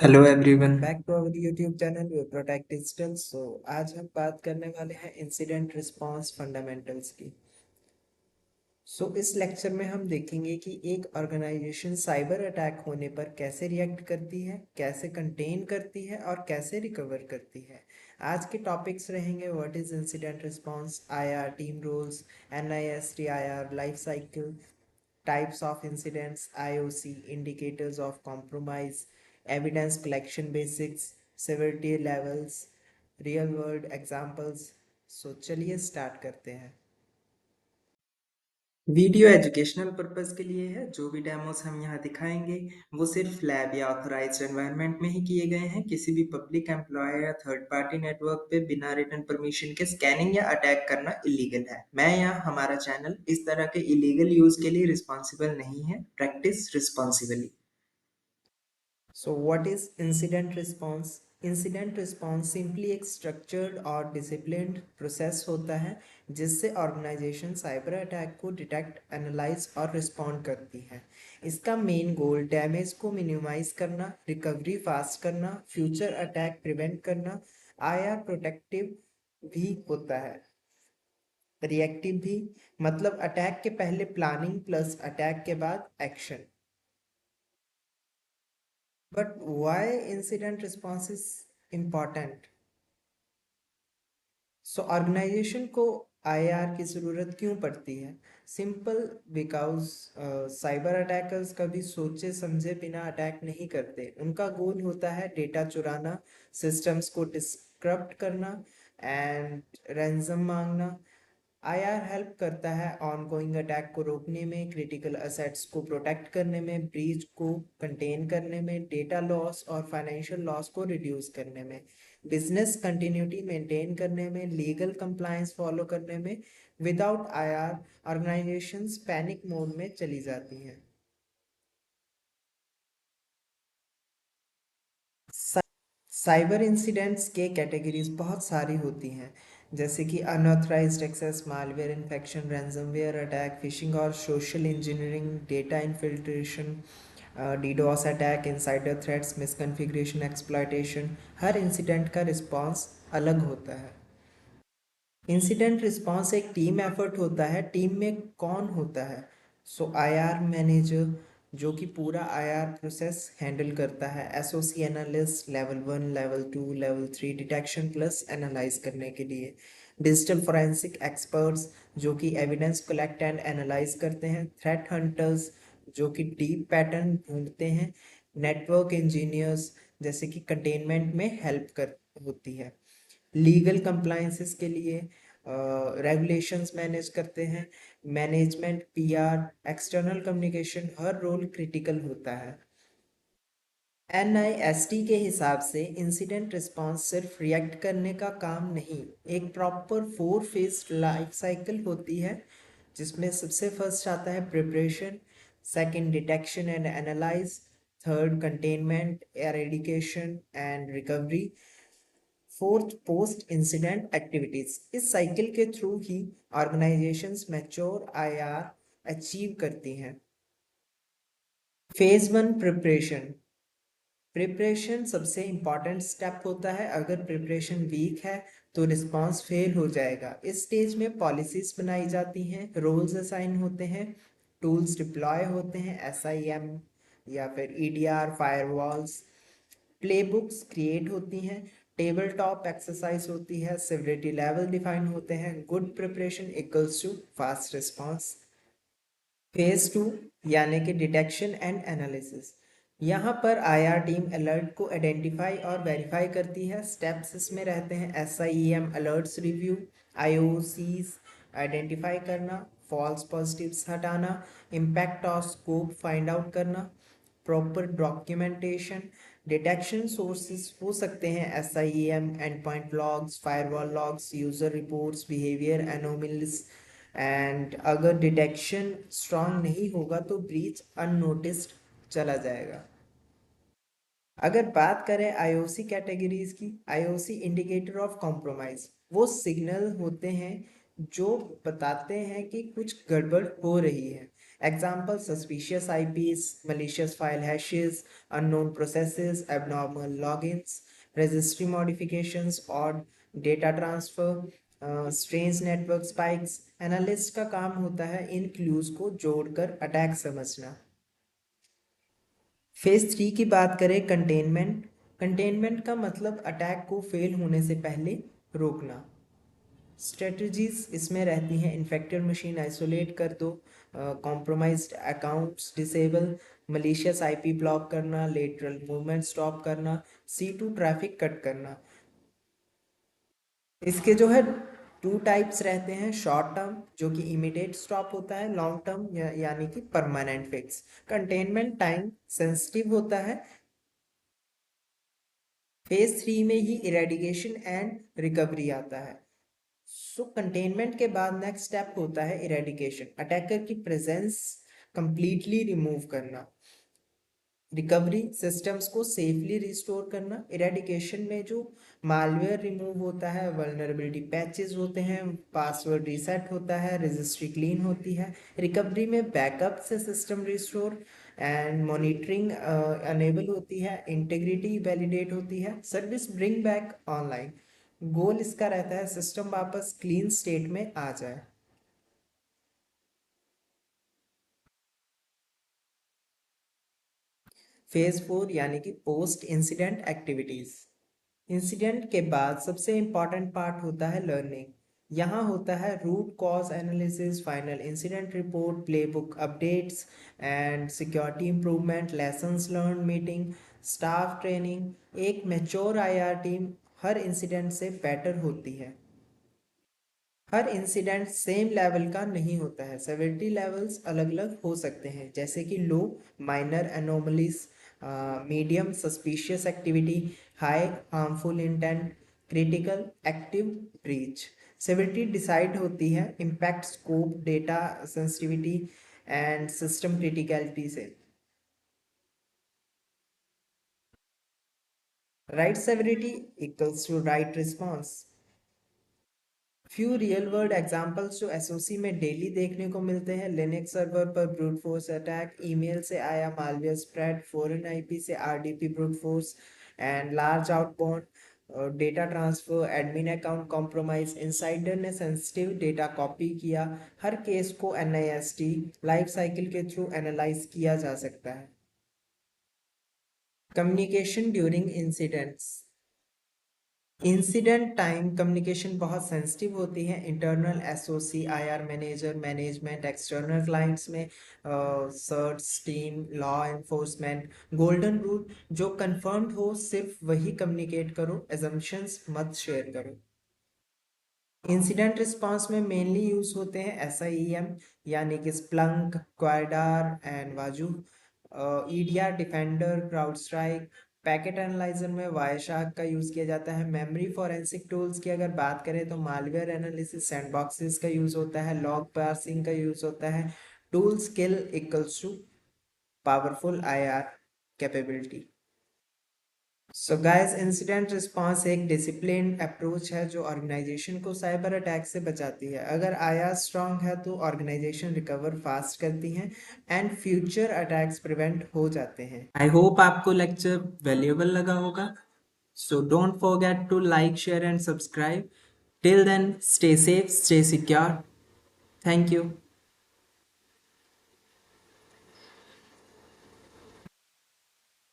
Hello everyone. Back to our YouTube channel we protect digital. आज हम बात करने वाले हैं इंसिडेंट रिस्पांस फंडामेंटल्स की। इस लेक्चर में हम देखेंगे कि एक ऑर्गेनाइजेशन साइबर अटैक होने पर कैसे रिएक्ट करती है, कैसे कंटेन करती है और कैसे रिकवर करती है। आज के टॉपिक्स रहेंगे what is incident response, IR, team roles, NIST IR, life cycle, types of incidents, IOC, indicators of compromise, evidence collection basics, severity levels, real world examples। चलिए स्टार्ट करते हैं। वीडियो एजुकेशनल पर्पस के लिए है। जो भी demos हम यहाँ दिखाएंगे वो सिर्फ लैब या ऑथराइज्ड एनवायरनमेंट में ही किए गए हैं। किसी भी पब्लिक एम्प्लॉय या थर्ड पार्टी नेटवर्क पे बिना रिटन परमिशन के स्कैनिंग या अटैक करना इलीगल है। मैं या हमारा चैनल इस तरह के इलीगल यूज के लिए रिस्पॉन्सिबल नहीं है। Practice responsibly. What is incident response? Incident response simply एक स्ट्रक्चर्ड और डिसिप्लिन्ड प्रोसेस होता है जिससे ऑर्गेनाइजेशन साइबर अटैक को डिटेक्ट, एनालाइज और रिस्पॉन्ड करती है। इसका मेन गोल डैमेज को मिनिमाइज करना, रिकवरी फास्ट करना, फ्यूचर अटैक प्रिवेंट करना, आईआर प्रोटेक्टिव भी होता है, रिएक्टिव भी, मतलब अटैक के पहले प्लानिंग प्लस अटैक के बाद action. But why incident response is important? Organization को आईआर की ज़रूरत क्यों पड़ती है? सिंपल, बिकॉज साइबर अटैकर्स कभी सोचे समझे बिना अटैक नहीं करते। उनका गोल होता है डेटा चुराना, सिस्टम्स को डिस्क्रप्ट करना एंड रैंसम मांगना। आईआर हेल्प करता है ऑनगोइंग अटैक को रोकने में, क्रिटिकल असेट्स को प्रोटेक्ट करने में, ब्रीच को कंटेन करने में, डेटा लॉस और फाइनेंशियल लॉस को रिड्यूस करने में, बिजनेस कंटिन्यूटी मेंटेन करने में, लीगल कंप्लायंस फॉलो करने में। Without IR organisations panic mode में चली जाती हैं। साइबर इंसिडेंट्स के कैटेगरीज बहुत सारी होती हैं, जैसे कि unauthorised access, malware infection, ransomware attack, phishing और social engineering, data infiltration, DDoS attack, insider threats, misconfiguration, exploitation. हर इंसिडेंट का रिस्पांस अलग होता है। इंसिडेंट रिस्पांस एक टीम एफर्ट होता है। टीम में कौन होता है? आईआर मैनेजर, जो कि पूरा आईआर प्रोसेस हैंडल करता है। SOC analyst, level 1, level 2, level 3 detection plus analyse करने के लिए। डिजिटल फोरेंसिक एक्सपर्ट्स, जो कि एविडेंस कलेक्ट एंड एनालाइज करते हैं। थ्रेट हंटर्स, जो कि डीप पैटर्न ढूंढते हैं। नेटवर्क इंजीनियर्स, जैसे कि कंटेनमेंट में हेल्प कर होती है। लीगल कंप्लायंसेस के लिए रेगुलेशंस मैनेज करते हैं। मैनेजमेंट, पीआर, एक्सटर्नल कम्युनिकेशन, हर रोल क्रिटिकल होता है। एनआईएसटी के हिसाब से इंसिडेंट रिस्पांस सिर्फ रिएक्ट करने का काम नहीं, एक प्रॉपर 4 फेज लाइफ साइकिल होती है, जिसमें सबसे फर्स्ट आता है preparation, second detection and analyse, third containment, eradication and recovery, fourth post incident activities. इस साइकिल के थ्रू ही ऑर्गेनाइजेशंस मैच्योर आईआर अचीव करती हैं। Phase 1 preparation. प्रिपरेशन सबसे इम्पॉर्टेंट स्टेप होता है। अगर प्रिपरेशन वीक है तो रिस्पांस फेल हो जाएगा। इस स्टेज में पॉलिसीज बनाई जाती हैं, रोल्स असाइन होते हैं, टूल्स डिप्लॉय होते हैं, एसआईएम या फिर ईडीआर, फायरवॉल्स, प्लेबुक्स क्रिएट होती हैं, टेबल टॉप एक्सरसाइज होती है, सिविलिटी लेवल डिफाइन होते हैं। Good preparation equals to fast response. Phase 2 यानी कि डिटेक्शन एंड एनालिसिस। यहाँ पर आईआर टीम अलर्ट को आइडेंटिफाई और वेरीफाई करती है। स्टेप्स इसमें रहते हैं: SIEM alerts review, IOCs identify करना, फॉल्स पॉजिटिव्स हटाना, इम्पैक्ट और स्कोप फाइंड आउट करना, प्रॉपर डॉक्यूमेंटेशन। डिटेक्शन सोर्सेज हो सकते हैं SIEM, endpoint logs, firewall logs, user reports, behaviour anomalies. And अगर डिटेक्शन स्ट्रांग नहीं होगा तो ब्रीच अननोटिस्ड चला जाएगा। अगर बात करें आईओसी कैटेगरीज की, आईओसी इंडिकेटर ऑफ कॉम्प्रोमाइज, वो सिग्नल होते हैं जो बताते हैं कि कुछ गड़बड़ हो रही है। Example: suspicious IPs, malicious file hashes, unknown processes, abnormal logins, registry modifications, odd data transfer, strange network spikes। Analyst का काम होता है इन क्लूज को जोड़कर अटैक समझना। फेज 3 की बात करें, कंटेनमेंट। कंटेनमेंट का मतलब अटैक को फेल होने से पहले रोकना। स्ट्रेटजीज इसमें रहती हैं: इन्फेक्टेड मशीन आइसोलेट कर दो, compromised accounts disable, malicious IP block करना, लेटरल मूवमेंट स्टॉप करना, C2 ट्रैफिक कट करना। इसके जो है टू टाइप्स रहते हैं: शॉर्ट टर्म जो कि इमीडिएट स्टॉप होता है, लॉन्ग टर्म यानी कि permanent fix. Containment time sensitive होता है। फेज 3 में ही इरेडिकेशन एंड रिकवरी आता है। सो कंटेनमेंट के बाद नेक्स्ट स्टेप होता है इरेडिकेशन, अटैकर की प्रेजेंस कंप्लीटली रिमूव करना। रिकवरी, सिस्टम्स को सेफली रिस्टोर करना। इरेडिकेशन में जो मालवेयर रिमूव होता है, वल्नरेबिलिटी पैचेस होते हैं, पासवर्ड रीसेट होता है, रजिस्ट्री क्लीन होती है। रिकवरी में बैकअप से system restore and monitoring enable होती है, इंटीग्रिटी वैलिडेट होती है, service bring back online. Goal इसका रहता है सिस्टम वापस क्लीन स्टेट में आ जाए। फेज 4 यानी कि पोस्ट इंसिडेंट एक्टिविटीज। इंसिडेंट के बाद सबसे इंपॉर्टेंट पार्ट होता है लर्निंग। यहाँ होता है root cause analysis, final incident report, playbook updates and security improvement, lessons learn meeting, staff training. एक मैच्योर आईआर टीम हर इंसिडेंट से बेटर होती है। हर इंसिडेंट सेम लेवल का नहीं होता है, सेवेरिटी लेवल्स अलग अलग हो सकते हैं, जैसे कि low minor anomalies, medium suspicious activity, high harmful intent, critical active breach. Severity decide होती है impact, scope, data sensitivity and system criticality से। Right severity equals to right response. Few real world examples जो SOC में daily देखने को मिलते हैं: Linux server पर ब्रूट फोर्स अटैक, ईमेल से आया मालवेयर स्प्रेड, फॉरेन आईपी से RDP brute force and large outbound data transfer, admin account compromise, insider ने सेंसिटिव डेटा कॉपी किया। हर केस को एनआईएसटी लाइफ साइकिल के थ्रू एनालाइज किया जा सकता है। Communication during incidents. Incident time communication बहुत सेंसिटिव होती है। Internal SOC, IR manager, management, external clients में search team, law enforcement. Golden rule: जो कंफर्म्ड हो सिर्फ वही कम्युनिकेट करो, एजम्पशंस मत शेयर करो। इंसिडेंट रिस्पांस में मेनली यूज होते हैं SIEM यानी कि Splunk, QRadar and Wazuh, EDR, defender, crowd strike. Packet analyser में वायरशार्क का यूज किया जाता है। मेमोरी फॉरेंसिक टूल्स की अगर बात करें तो मालवेयर एनालिसिस, सैंडबॉक्सेस का यूज होता है, लॉग पार्सिंग का यूज होता है। Tool skill equals to powerful IR capability. So guys, incident response एक डिसिप्लिन अप्रोच है जो ऑर्गेनाइजेशन को साइबर अटैक से बचाती है। अगर IR स्ट्रांग है तो ऑर्गेनाइजेशन रिकवर फास्ट करती हैं एंड फ्यूचर अटैक्स प्रिवेंट हो जाते हैं। आई होप आपको लेक्चर वैल्यूएबल लगा होगा। So don't forget to like, share and subscribe. Till then, stay safe, stay secure. Thank you.